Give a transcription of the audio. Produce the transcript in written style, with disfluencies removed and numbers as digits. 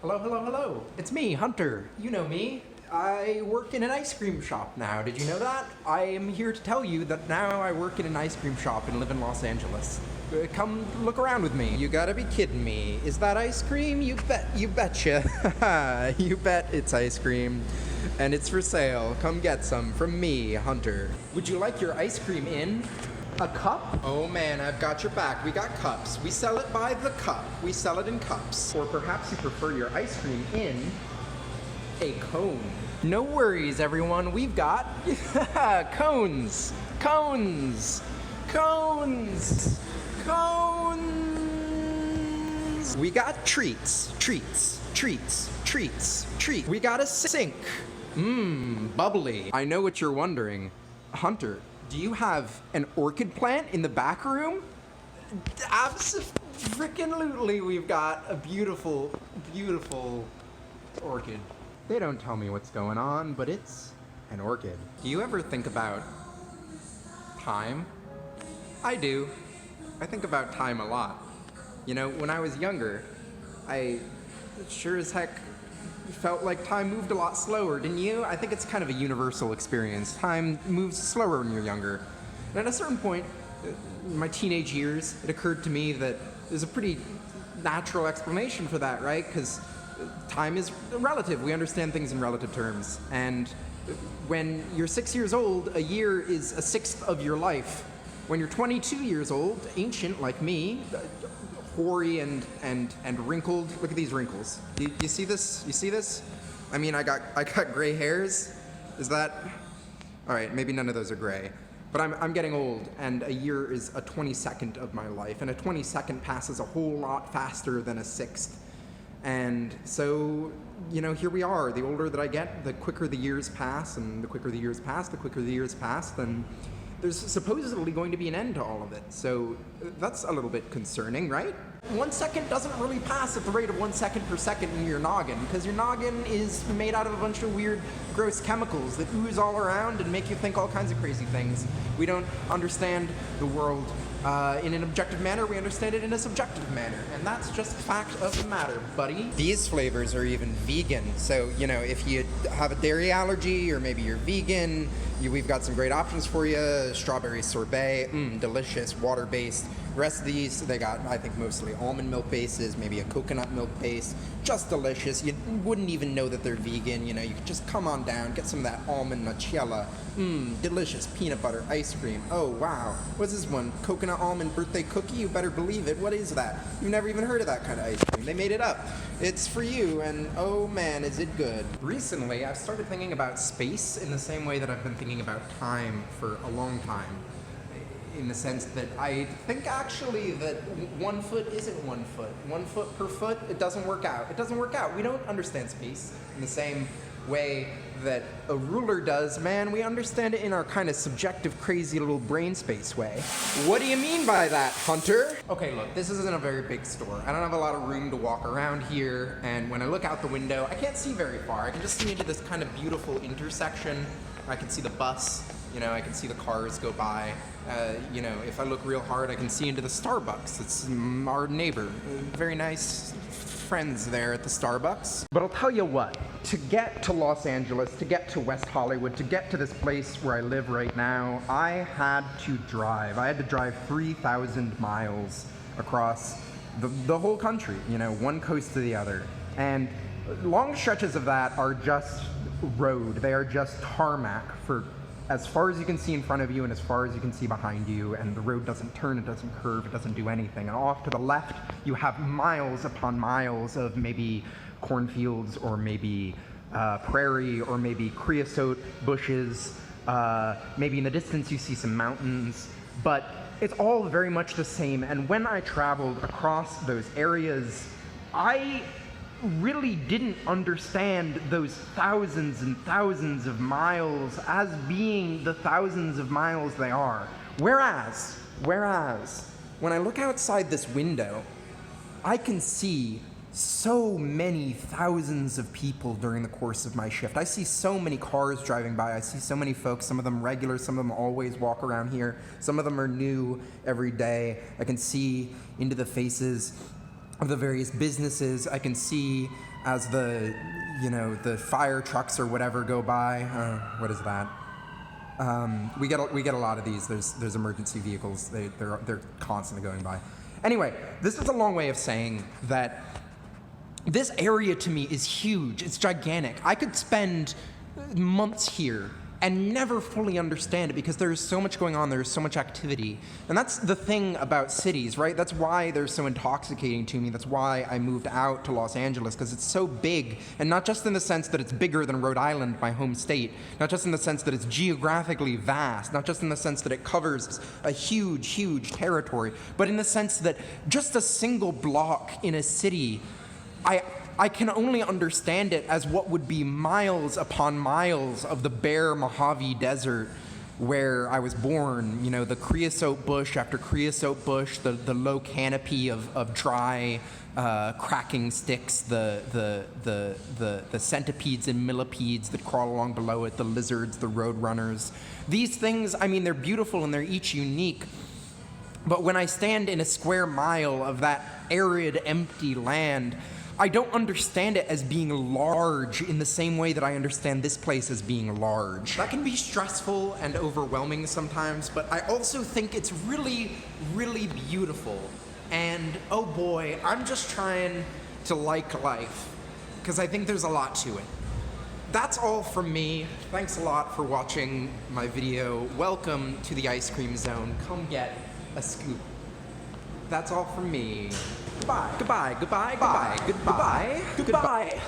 Hello, hello, hello. It's me, Hunter. You know me. I work in an ice cream shop now. Did you know that? I am here to tell you that now I work in an ice cream shop and live in Los Angeles. Come look around with me. You gotta be kidding me. Is that ice cream? You betcha. You bet it's ice cream. And it's for sale. Come get some from me, Hunter. Would you like your ice cream in a cup? Oh man, I've got your back. We got cups. We sell it by the cup. We sell it in cups. Or perhaps you prefer your ice cream in a cone. No worries, everyone. We've got cones. Cones. Cones. Cones. We got treats. Treats. Treats. Treats. Treats. We got a sink. Bubbly. I know what you're wondering. Hunter, do you have an orchid plant in the back room? Absolutely, we've got a beautiful, beautiful orchid. They don't tell me what's going on, but it's an orchid. Do you ever think about time? I do. I think about time a lot. You know, when I was younger, I sure as heck felt like time moved a lot slower, didn't you? I think it's kind of a universal experience. Time moves slower when you're younger. And at a certain point, in my teenage years, it occurred to me that there's a pretty natural explanation for that, right? Because time is relative. We understand things in relative terms. And when you're 6 years old, a year is a sixth of your life. When you're 22 years old, ancient like me, hoary and wrinkled. Look at these wrinkles. You see this? You see this? I mean, I got gray hairs. Is that? All right, maybe none of those are gray. But I'm getting old, and a year is a 22nd of my life, and a 22nd passes a whole lot faster than a sixth. And so, you know, here we are. The older that I get, the quicker the years pass, and the quicker the years pass, then there's supposedly going to be an end to all of it. So that's a little bit concerning, right? 1 second doesn't really pass at the rate of 1 second per second in your noggin, because your noggin is made out of a bunch of weird, gross chemicals that ooze all around and make you think all kinds of crazy things. We don't understand the world in an objective manner, we understand it in a subjective manner, and that's just fact of the matter, buddy. These flavors are even vegan, so, you know, if you have a dairy allergy or maybe you're vegan, we've got some great options for you. Strawberry sorbet, delicious, water-based. The rest of these, they got, I think, mostly almond milk bases, maybe a coconut milk base. Just delicious. You wouldn't even know that they're vegan. You know, you could just come on down, get some of that almond nutella. Delicious peanut butter ice cream. Oh, wow. What's this one? Coconut almond birthday cookie? You better believe it. What is that? You've never even heard of that kind of ice cream. They made it up. It's for you, and oh man, is it good. Recently, I've started thinking about space in the same way that I've been thinking about time for a long time. In the sense that I think actually that 1 foot isn't 1 foot. 1 foot per foot, it doesn't work out. It doesn't work out. We don't understand space in the same way that a ruler does. Man, we understand it in our kind of subjective, crazy little brain space way. What do you mean by that, Hunter? Okay, look, this isn't a very big store. I don't have a lot of room to walk around here, and when I look out the window, I can't see very far. I can just see into this kind of beautiful intersection. I can see the bus, you know, I can see the cars go by. You know, if I look real hard, I can see into the Starbucks. It's our neighbor. Very nice friends there at the Starbucks. But I'll tell you what, to get to Los Angeles, to get to West Hollywood, to get to this place where I live right now, I had to drive. I had to drive 3,000 miles across the whole country, you know, one coast to the other. And long stretches of that are just road. They are just tarmac for as far as you can see in front of you and as far as you can see behind you, and the road doesn't turn, it doesn't curve, it doesn't do anything. And off to the left, you have miles upon miles of maybe cornfields or maybe prairie or maybe creosote bushes. Maybe in the distance you see some mountains, but it's all very much the same. And when I traveled across those areas, I really didn't understand those thousands and thousands of miles as being the thousands of miles they are. Whereas, when I look outside this window, I can see so many thousands of people during the course of my shift. I see so many cars driving by. I see so many folks, some of them regular, some of them always walk around here. Some of them are new every day. I can see into the faces of the various businesses. I can see as the, the fire trucks or whatever go by. What is that? We get a lot of these. There's emergency vehicles. They're constantly going by. Anyway, this is a long way of saying that this area to me is huge. It's gigantic. I could spend months here and never fully understand it because there's so much going on, there's so much activity. And that's the thing about cities, right? That's why they're so intoxicating to me. That's why I moved out to Los Angeles, because it's so big, and not just in the sense that it's bigger than Rhode Island, my home state, not just in the sense that it's geographically vast, not just in the sense that it covers a huge, huge territory, but in the sense that just a single block in a city, I can only understand it as what would be miles upon miles of the bare Mojave Desert where I was born. The creosote bush after creosote bush, the low canopy of dry cracking sticks, the centipedes and millipedes that crawl along below it, the lizards, the roadrunners. These things, they're beautiful and they're each unique. But when I stand in a square mile of that arid, empty land, I don't understand it as being large in the same way that I understand this place as being large. That can be stressful and overwhelming sometimes, but I also think it's really, really beautiful. And oh boy, I'm just trying to like life, because I think there's a lot to it. That's all from me. Thanks a lot for watching my video. Welcome to the ice cream zone. Come get a scoop. That's all from me. Goodbye. Goodbye. Goodbye. Goodbye. Goodbye. Goodbye. Goodbye.